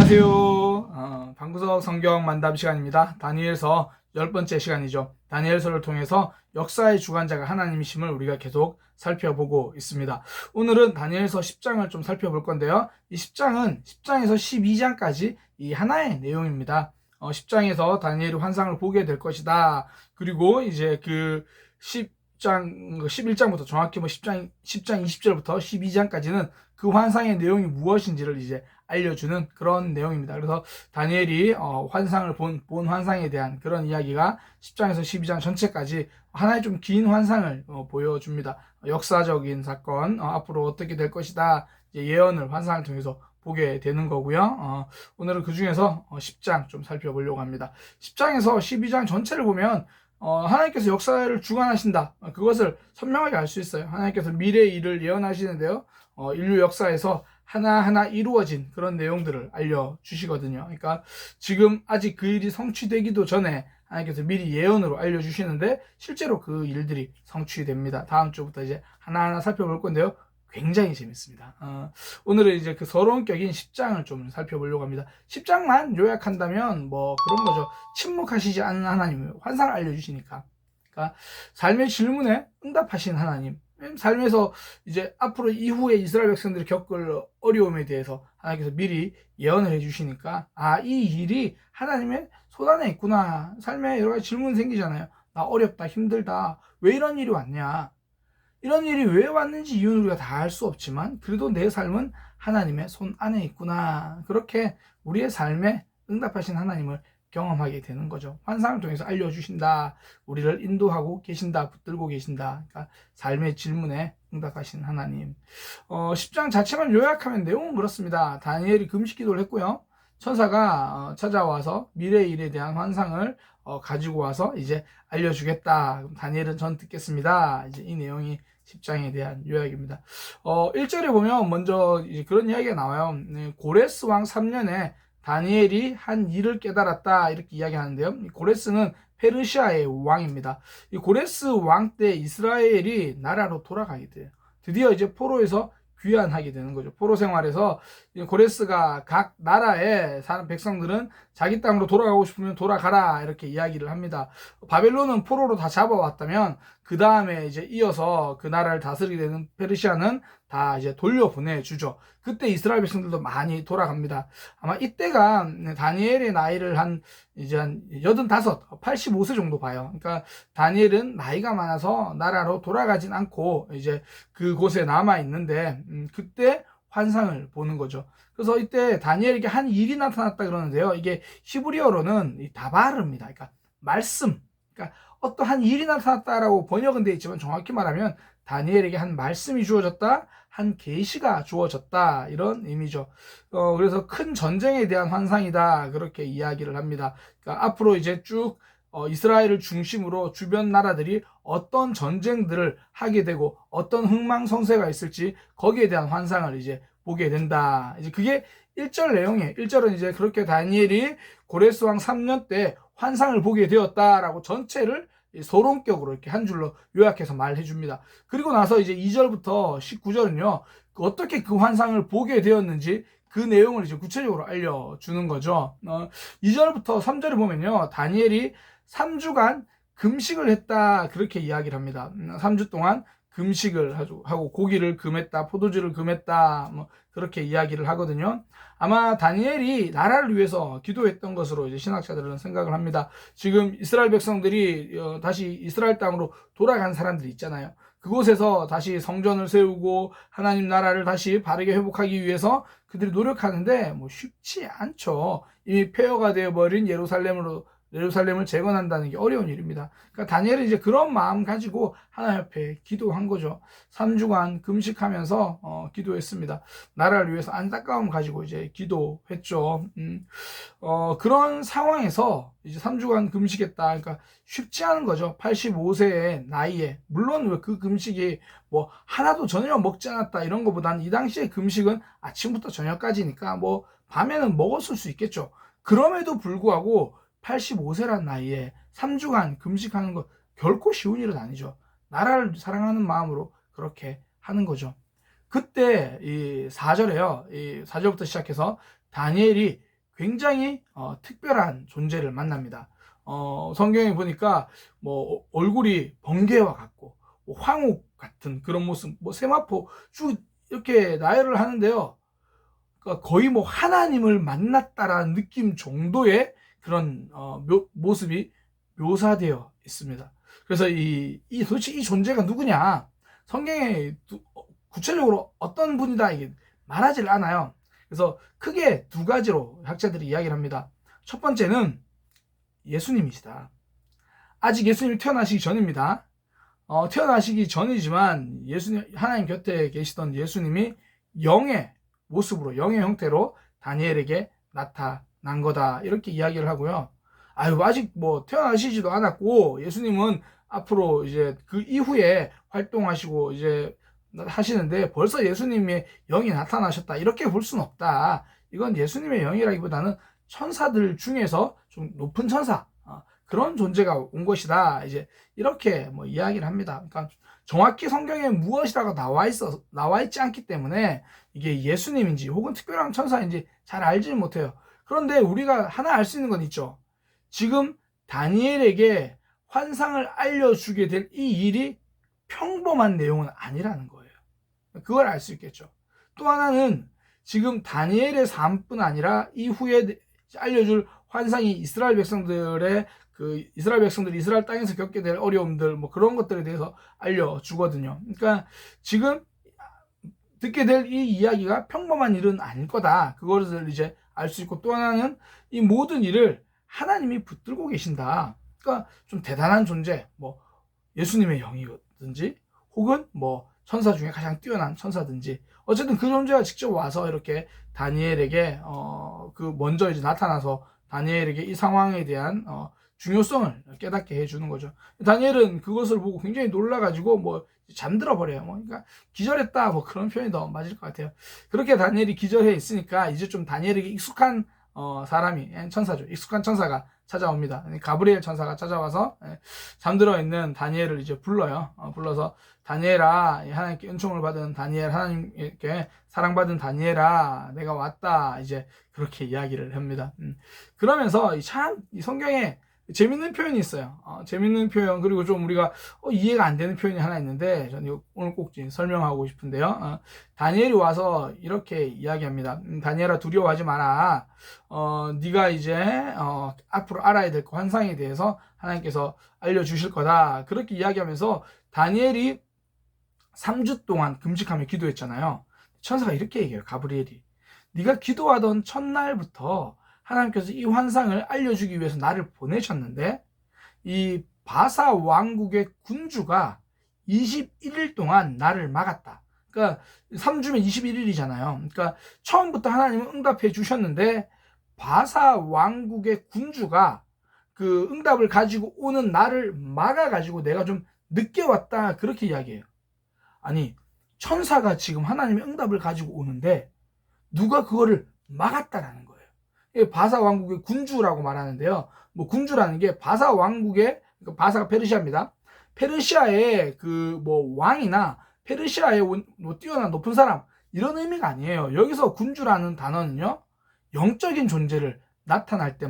안녕하세요. 방구석 성경 만담 시간입니다. 다니엘서 10번째 시간이죠. 다니엘서를 통해서 역사의 주관자가 하나님이심을 우리가 계속 살펴보고 있습니다. 오늘은 다니엘서 10장을 좀 살펴볼 건데요. 이 10장은 10장에서 12장까지 이 하나의 내용입니다. 10장에서 다니엘이 환상을 보게 될 것이다. 그리고 이제 그 11장부터 정확히 10장 20절부터 12장까지는 그 환상의 내용이 무엇인지를 이제 알려주는 그런 내용입니다. 그래서 다니엘이 환상을 본 환상에 대한 그런 이야기가 10장에서 12장 전체까지 하나의 좀 긴 환상을 보여줍니다. 역사적인 사건, 앞으로 어떻게 될 것이다, 예언을 환상을 통해서 보게 되는 거고요. 오늘은 그 중에서 10장 좀 살펴보려고 합니다. 10장에서 12장 전체를 보면 하나님께서 역사를 주관하신다, 그것을 선명하게 알 수 있어요. 하나님께서 미래의 일을 예언하시는데요, 인류 역사에서 하나하나 이루어진 그런 내용들을 알려주시거든요. 그러니까 지금 아직 그 일이 성취되기도 전에 하나님께서 미리 예언으로 알려주시는데 실제로 그 일들이 성취됩니다. 다음 주부터 이제 하나하나 살펴볼 건데요. 굉장히 재밌습니다. 오늘은 이제 그 서론격인 10장을 좀 살펴보려고 합니다. 10장만 요약한다면 뭐 그런 거죠. 침묵하시지 않는 하나님, 환상을 알려주시니까. 그러니까 삶의 질문에 응답하신 하나님, 삶에서 이제 앞으로 이후에 이스라엘 백성들이 겪을 어려움에 대해서 하나님께서 미리 예언을 해주시니까, 이 일이 하나님의 손안에 있구나. 삶에 여러 가지 질문 생기잖아요. 나 어렵다, 힘들다, 왜 이런 일이 왔냐, 이런 일이 왜 왔는지 이유는 우리가 다 알 수 없지만 그래도 내 삶은 하나님의 손 안에 있구나. 그렇게 우리의 삶에 응답하신 하나님을 경험하게 되는 거죠. 환상을 통해서 알려주신다, 우리를 인도하고 계신다, 붙들고 계신다. 그러니까 삶의 질문에 응답하신 하나님. 10장 자체만 요약하면 내용은 그렇습니다. 다니엘이 금식 기도를 했고요, 천사가 찾아와서 미래의 일에 대한 환상을 가지고 와서 이제 알려주겠다. 그럼 다니엘은 전 듣겠습니다. 이제 이 내용이 10장에 대한 요약입니다. 1절에 보면 먼저 이제 그런 이야기가 나와요. 고레스 왕 3년에 다니엘이 한 일을 깨달았다, 이렇게 이야기하는데요. 고레스는 페르시아의 왕입니다. 이 고레스 왕 때 이스라엘이 나라로 돌아가게 돼요. 드디어 이제 포로에서 귀환하게 되는 거죠. 포로 생활에서 고레스가 각 나라의 사람 백성들은 자기 땅으로 돌아가고 싶으면 돌아가라, 이렇게 이야기를 합니다. 바벨론은 포로로 다 잡아왔다면 그 다음에 이제 이어서 그 나라를 다스리게 되는 페르시아는 다 이제 돌려보내주죠. 그때 이스라엘 백성들도 많이 돌아갑니다. 아마 이때가 다니엘의 나이를 이제 한 85, 85세 정도 봐요. 그러니까 다니엘은 나이가 많아서 나라로 돌아가진 않고 이제 그곳에 남아 있는데, 그때 환상을 보는 거죠. 그래서 이때 다니엘에게 한 일이 나타났다 그러는데요. 이게 히브리어로는 다바르입니다. 그러니까 말씀. 그러니까 어떠한 일이 나타났다라고 번역은 되어 있지만 정확히 말하면 다니엘에게 한 말씀이 주어졌다, 한 계시가 주어졌다, 이런 의미죠. 그래서 큰 전쟁에 대한 환상이다, 그렇게 이야기를 합니다. 그러니까 앞으로 이제 쭉 이스라엘을 중심으로 주변 나라들이 어떤 전쟁들을 하게 되고 어떤 흥망성쇠가 있을지 거기에 대한 환상을 이제 보게 된다. 이제 그게 1절 내용이에요. 1절은 이제 그렇게 다니엘이 고레스 왕 3년 때 환상을 보게 되었다라고 전체를 서론격으로 이렇게 한 줄로 요약해서 말해 줍니다. 그리고 나서 이제 2절부터 19절은요, 어떻게 그 환상을 보게 되었는지 그 내용을 이제 구체적으로 알려주는 거죠. 2절부터 3절에 보면요, 다니엘이 3주간 금식을 했다, 그렇게 이야기를 합니다. 3주 동안 금식을 하고 고기를 금했다, 포도주를 금했다, 뭐 그렇게 이야기를 하거든요. 아마 다니엘이 나라를 위해서 기도했던 것으로 이제 신학자들은 생각을 합니다. 지금 이스라엘 백성들이 다시 이스라엘 땅으로 돌아간 사람들이 있잖아요. 그곳에서 다시 성전을 세우고 하나님 나라를 다시 바르게 회복하기 위해서 그들이 노력하는데 뭐 쉽지 않죠. 이미 폐허가 되어버린 예루살렘을 재건한다는 게 어려운 일입니다. 그러니까 다니엘은 이제 그런 마음 가지고 하나님 앞에 기도한 거죠. 3주간 금식하면서 기도했습니다. 나라를 위해서 안타까움 가지고 이제 기도했죠. 그런 상황에서 이제 3주간 금식했다. 그러니까 쉽지 않은 거죠. 85세의 나이에. 물론 그 금식이 뭐 하나도 전혀 먹지 않았다 이런 것보다는 이 당시에 금식은 아침부터 저녁까지니까 뭐 밤에는 먹었을 수 있겠죠. 그럼에도 불구하고 85세란 나이에 3주간 금식하는 거 결코 쉬운 일은 아니죠. 나라를 사랑하는 마음으로 그렇게 하는 거죠. 그때 이 4절에요. 이 4절부터 시작해서 다니엘이 굉장히 특별한 존재를 만납니다. 성경에 보니까 뭐 얼굴이 번개와 같고 뭐 황옥 같은 그런 모습, 뭐 세마포 쭉 이렇게 나열을 하는데요. 그러니까 거의 뭐 하나님을 만났다라는 느낌 정도의 그런 모습이 묘사되어 있습니다. 그래서 도대체 이 존재가 누구냐? 성경에 구체적으로 어떤 분이다 이게 말하질 않아요. 그래서 크게 두 가지로 학자들이 이야기를 합니다. 첫 번째는 예수님이시다. 아직 예수님이 태어나시기 전입니다. 태어나시기 전이지만 하나님 곁에 계시던 예수님이 영의 모습으로, 영의 형태로 다니엘에게 나타난 거다. 이렇게 이야기를 하고요. 아직 뭐 태어나시지도 않았고, 예수님은 앞으로 이제 그 이후에 활동하시고 이제 하시는데 벌써 예수님의 영이 나타나셨다. 이렇게 볼 수는 없다. 이건 예수님의 영이라기보다는 천사들 중에서 좀 높은 천사, 그런 존재가 온 것이다. 이제 이렇게 뭐 이야기를 합니다. 그러니까 정확히 성경에 무엇이라고 나와 있지 않기 때문에 이게 예수님인지 혹은 특별한 천사인지 잘 알지 못해요. 그런데 우리가 하나 알 수 있는 건 있죠. 지금 다니엘에게 환상을 알려주게 될 이 일이 평범한 내용은 아니라는 거예요. 그걸 알 수 있겠죠. 또 하나는 지금 다니엘의 삶뿐 아니라 이후에 알려줄 환상이 이스라엘 백성들이 이스라엘 땅에서 겪게 될 어려움들, 뭐 그런 것들에 대해서 알려주거든요. 그러니까 지금 듣게 될 이 이야기가 평범한 일은 아닐 거다. 그것을 이제 알 수 있고, 또 하나는 이 모든 일을 하나님이 붙들고 계신다. 그러니까 좀 대단한 존재, 뭐 예수님의 영이든지 혹은 뭐 천사 중에 가장 뛰어난 천사든지, 어쨌든 그 존재가 직접 와서 이렇게 다니엘에게 먼저 이제 나타나서 다니엘에게 이 상황에 대한 중요성을 깨닫게 해주는 거죠. 다니엘은 그것을 보고 굉장히 놀라가지고 뭐 잠들어 버려요. 그러니까 기절했다, 뭐 그런 표현이 더 맞을 것 같아요. 그렇게 다니엘이 기절해 있으니까 이제 좀 다니엘에게 익숙한 사람이, 천사죠. 익숙한 천사가 찾아옵니다. 가브리엘 천사가 찾아와서 잠들어 있는 다니엘을 이제 불러요. 불러서 다니엘아, 하나님께 은총을 받은 다니엘, 하나님께 사랑받은 다니엘아, 내가 왔다. 이제 그렇게 이야기를 합니다. 그러면서 참 이 성경에 재밌는 표현이 있어요. 재밌는 표현, 그리고 좀 우리가 이해가 안 되는 표현이 하나 있는데 저는 이거 오늘 꼭 설명하고 싶은데요. 다니엘이 와서 이렇게 이야기합니다. 다니엘아, 두려워하지 마라. 네가 이제 앞으로 알아야 될 그 환상에 대해서 하나님께서 알려주실 거다. 그렇게 이야기하면서 다니엘이 3주 동안 금식하며 기도했잖아요. 천사가 이렇게 얘기해요. 가브리엘이, 네가 기도하던 첫날부터 하나님께서 이 환상을 알려주기 위해서 나를 보내셨는데, 이 바사 왕국의 군주가 21일 동안 나를 막았다. 그러니까 3주면 21일이잖아요. 그러니까 처음부터 하나님은 응답해 주셨는데 바사 왕국의 군주가 그 응답을 가지고 오는 나를 막아가지고 내가 좀 늦게 왔다. 그렇게 이야기해요. 아니, 천사가 지금 하나님의 응답을 가지고 오는데 누가 그거를 막았다라는 거예요. 바사 왕국의 군주라고 말하는데요. 뭐 군주라는 게 바사 왕국의, 그러니까 바사가 페르시아입니다. 페르시아의 그 뭐 왕이나 페르시아의 뭐 뛰어난 높은 사람, 이런 의미가 아니에요. 여기서 군주라는 단어는요, 영적인 존재를 나타낼 때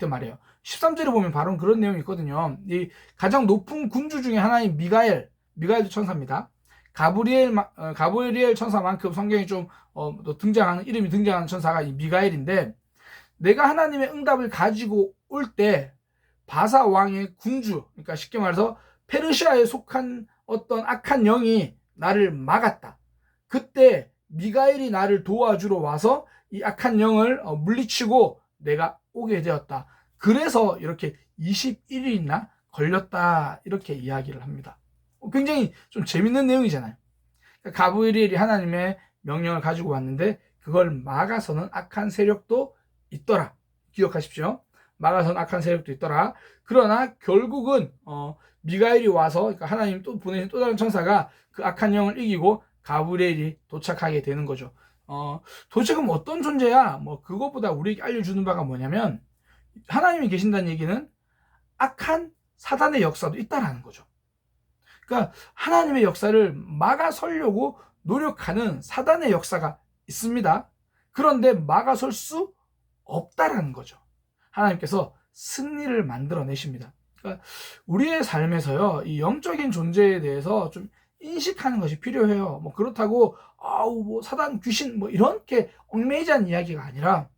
말이에요. 13절에 보면 바로 그런 내용이 있거든요. 이 가장 높은 군주 중에 하나인 미가엘도 천사입니다. 가브리엘 천사만큼 성경에 좀 이름이 등장하는 천사가 이 미가엘인데, 내가 하나님의 응답을 가지고 올 때 바사 왕의 군주, 그러니까 쉽게 말해서 페르시아에 속한 어떤 악한 영이 나를 막았다. 그때 미가엘이 나를 도와주러 와서 이 악한 영을 물리치고 내가 오게 되었다. 그래서 이렇게 21일이나 걸렸다. 이렇게 이야기를 합니다. 굉장히 좀 재밌는 내용이잖아요. 가브리엘이 하나님의 명령을 가지고 왔는데 그걸 막아서는 악한 세력도 있더라. 기억하십시오. 막아서는 악한 세력도 있더라. 그러나 결국은 미가엘이 와서, 그러니까 하나님 또 보내신 또 다른 천사가 그 악한 영을 이기고 가브리엘이 도착하게 되는 거죠. 도대체 그럼 어떤 존재야? 뭐 그것보다 우리에게 알려주는 바가 뭐냐면, 하나님이 계신다는 얘기는 악한 사단의 역사도 있다라는 거죠. 그러니까 하나님의 역사를 막아서려고 노력하는 사단의 역사가 있습니다. 그런데 막아설 수 없다라는 거죠. 하나님께서 승리를 만들어내십니다. 그러니까 우리의 삶에서요, 이 영적인 존재에 대해서 좀 인식하는 것이 필요해요. 뭐 그렇다고 뭐 사단, 귀신 뭐 이렇게 얽매이자는 이야기가 아니라,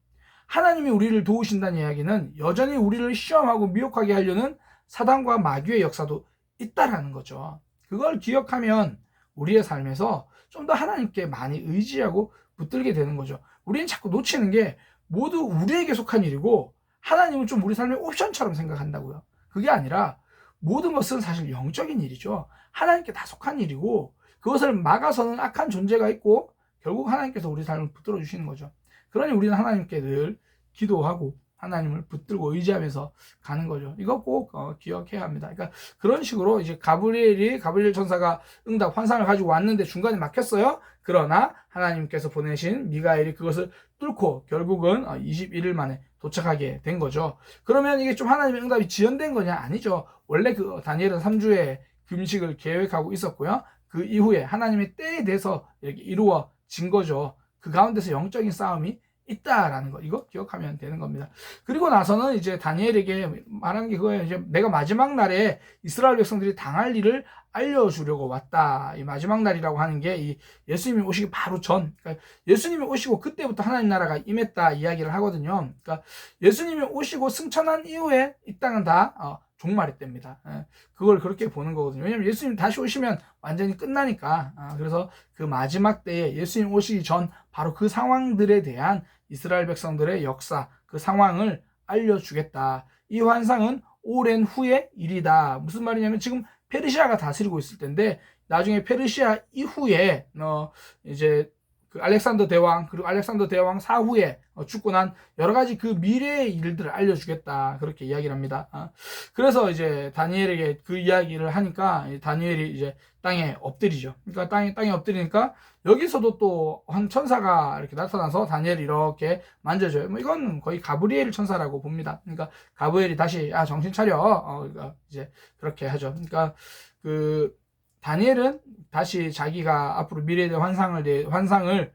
하나님이 우리를 도우신다는 이야기는 여전히 우리를 시험하고 미혹하게 하려는 사단과 마귀의 역사도 있다라는 거죠. 그걸 기억하면 우리의 삶에서 좀 더 하나님께 많이 의지하고 붙들게 되는 거죠. 우리는 자꾸 놓치는 게 모두 우리에게 속한 일이고, 하나님은 좀 우리 삶의 옵션처럼 생각한다고요. 그게 아니라 모든 것은 사실 영적인 일이죠. 하나님께 다 속한 일이고, 그것을 막아서는 악한 존재가 있고 결국 하나님께서 우리 삶을 붙들어 주시는 거죠. 그러니 우리는 하나님께 늘 기도하고 하나님을 붙들고 의지하면서 가는 거죠. 이거 꼭 기억해야 합니다. 그러니까 그런 식으로 이제 가브리엘 천사가 응답 환상을 가지고 왔는데 중간에 막혔어요. 그러나 하나님께서 보내신 미가엘이 그것을 뚫고 결국은 21일 만에 도착하게 된 거죠. 그러면 이게 좀 하나님의 응답이 지연된 거냐? 아니죠. 원래 그 다니엘은 3주의 금식을 계획하고 있었고요. 그 이후에 하나님의 때에 대해서 이렇게 이루어진 거죠. 그 가운데서 영적인 싸움이 있다라는 거, 이거 기억하면 되는 겁니다. 그리고 나서는 이제 다니엘에게 말하는 게 그거예요. 이제 내가 마지막 날에 이스라엘 백성들이 당할 일을 알려주려고 왔다. 이 마지막 날이라고 하는 게 이 예수님이 오시기 바로 전, 그러니까 예수님이 오시고 그때부터 하나님 나라가 임했다 이야기를 하거든요. 그러니까 예수님이 오시고 승천한 이후에 이 땅은 다 종말이 됩니다. 그걸 그렇게 보는 거거든요. 왜냐면 예수님 다시 오시면 완전히 끝나니까. 그래서 그 마지막 때에 예수님 오시기 전 바로 그 상황들에 대한 이스라엘 백성들의 역사, 그 상황을 알려주겠다. 이 환상은 오랜 후의 일이다. 무슨 말이냐면 지금 페르시아가 다스리고 있을 텐데 나중에 페르시아 이후에 이제 그 알렉산더 대왕, 그리고 알렉산더 대왕 사후에 죽고 난 여러 가지 그 미래의 일들을 알려주겠다. 그렇게 이야기를 합니다. 그래서 이제 다니엘에게 그 이야기를 하니까 다니엘이 이제 땅에 엎드리죠. 그러니까 땅에 엎드리니까 여기서도 또 한 천사가 이렇게 나타나서 다니엘을 이렇게 만져줘요. 뭐 이건 거의 가브리엘 천사라고 봅니다. 그러니까 가브리엘이 다시 정신 차려. 그러니까 이제 그렇게 하죠. 그러니까 그 다니엘은 다시 자기가 앞으로 미래에 대한 환상을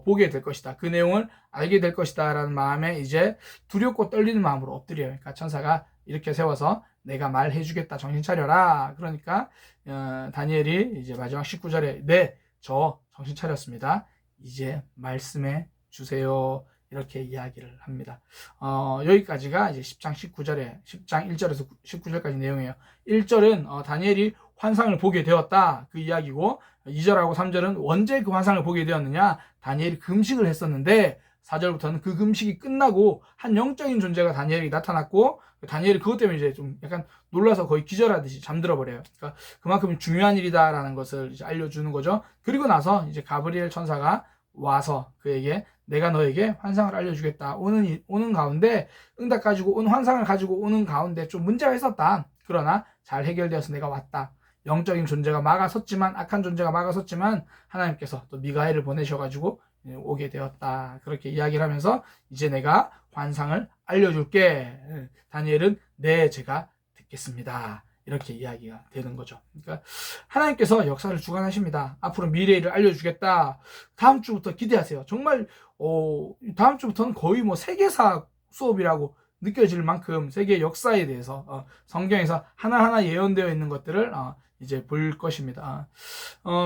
보게 될 것이다. 그 내용을 알게 될 것이다. 라는 마음에 이제 두렵고 떨리는 마음으로 엎드려요. 그러니까 천사가 이렇게 세워서 내가 말해주겠다. 정신 차려라. 그러니까 다니엘이 이제 마지막 19절에 네, 저 정신 차렸습니다. 이제 말씀해 주세요. 이렇게 이야기를 합니다. 여기까지가 이제 10장 1절에서 19절까지 내용이에요. 1절은 다니엘이 환상을 보게 되었다. 그 이야기고, 2절하고 3절은 언제 그 환상을 보게 되었느냐? 다니엘이 금식을 했었는데, 4절부터는 그 금식이 끝나고 한 영적인 존재가 다니엘에게 나타났고, 다니엘이 그것 때문에 이제 좀 약간 놀라서 거의 기절하듯이 잠들어 버려요. 그러니까 그만큼 중요한 일이다라는 것을 이제 알려주는 거죠. 그리고 나서 이제 가브리엘 천사가 와서 그에게 내가 너에게 환상을 알려주겠다. 오는 가운데 응답 가지고 온 환상을 가지고 오는 가운데 좀 문제가 있었다. 그러나 잘 해결되어서 내가 왔다. 영적인 존재가 막아섰지만, 악한 존재가 막아섰지만 하나님께서 또 미가엘을 보내셔가지고 오게 되었다. 그렇게 이야기를 하면서 이제 내가 환상을 알려줄게. 다니엘은 네, 제가 듣겠습니다. 이렇게 이야기가 되는 거죠. 그러니까 하나님께서 역사를 주관하십니다. 앞으로 미래를 알려주겠다. 다음 주부터 기대하세요. 정말 다음 주부터는 거의 뭐 세계사 수업이라고 느껴질 만큼 세계 역사에 대해서 성경에서 하나하나 예언되어 있는 것들을 이제 볼 것입니다.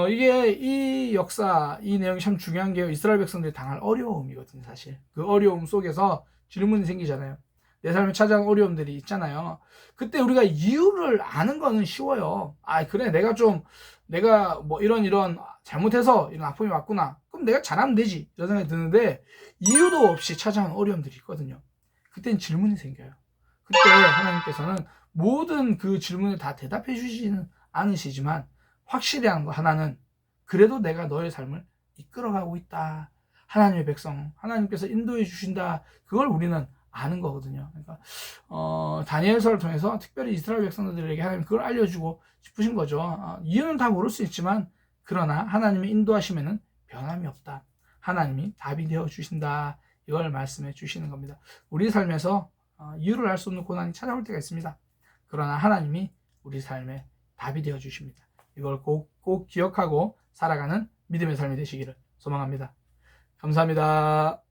이게 이 역사, 이 내용이 참 중요한 게 이스라엘 백성들이 당할 어려움이거든요, 사실. 그 어려움 속에서 질문이 생기잖아요. 내 삶에 찾아온 어려움들이 있잖아요. 그때 우리가 이유를 아는 거는 쉬워요. 그래, 내가 뭐 이런 잘못해서 이런 아픔이 왔구나. 그럼 내가 잘하면 되지. 이런 생각이 드는데, 이유도 없이 찾아온 어려움들이 있거든요. 그때는 질문이 생겨요. 그때 하나님께서는 모든 그 질문을 다 대답해 주시는 않으시지만 확실한 거 하나는, 그래도 내가 너의 삶을 이끌어가고 있다. 하나님의 백성, 하나님께서 인도해 주신다. 그걸 우리는 아는 거거든요. 그러니까 다니엘서를 통해서 특별히 이스라엘 백성들에게 하나님 그걸 알려주고 싶으신 거죠. 이유는 다 모를 수 있지만 그러나 하나님의 인도하심에는 변함이 없다. 하나님이 답이 되어 주신다. 이걸 말씀해 주시는 겁니다. 우리 삶에서 이유를 알 수 없는 고난이 찾아올 때가 있습니다. 그러나 하나님이 우리 삶에 답이 되어 주십니다. 이걸 꼭 기억하고 살아가는 믿음의 삶이 되시기를 소망합니다. 감사합니다.